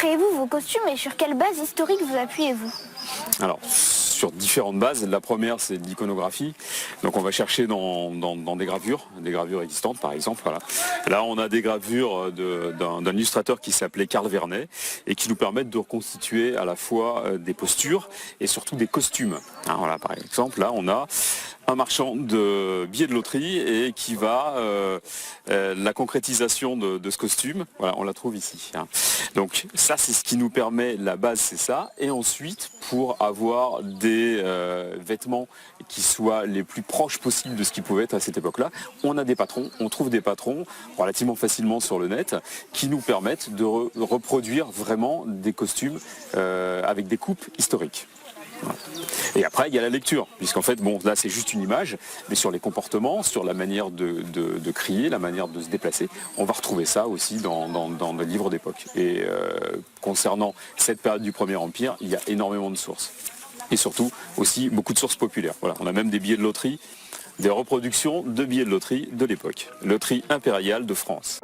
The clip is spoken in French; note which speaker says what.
Speaker 1: créez-vous vos costumes et sur quelle base historique vous appuyez-vous?
Speaker 2: Alors, sur différentes bases. La première, c'est l'iconographie. Donc on va chercher dans des gravures existantes par exemple. Voilà. Là, on a des gravures d'un illustrateur qui s'appelait Carl Vernet et qui nous permettent de reconstituer à la fois des postures et surtout des costumes. Hein, voilà, par exemple, là, on a un marchand de billets de loterie et qui va la concrétisation de ce costume, voilà, on la trouve ici. Hein. Donc ça, c'est ce qui nous permet, la base c'est ça, et ensuite pour avoir des vêtements qui soient les plus proches possibles de ce qui pouvait être à cette époque-là, on a des patrons, on trouve des patrons relativement facilement sur le net qui nous permettent de reproduire vraiment des costumes avec des coupes historiques. Voilà. Et après, il y a la lecture, puisqu'en fait, bon, là, c'est juste une image, mais sur les comportements, sur la manière de crier, la manière de se déplacer, on va retrouver ça aussi dans le livre d'époque. Et concernant cette période du Premier Empire, il y a énormément de sources. Et surtout, aussi, beaucoup de sources populaires. Voilà, on a même des billets de loterie, des reproductions de billets de loterie de l'époque. Loterie impériale de France.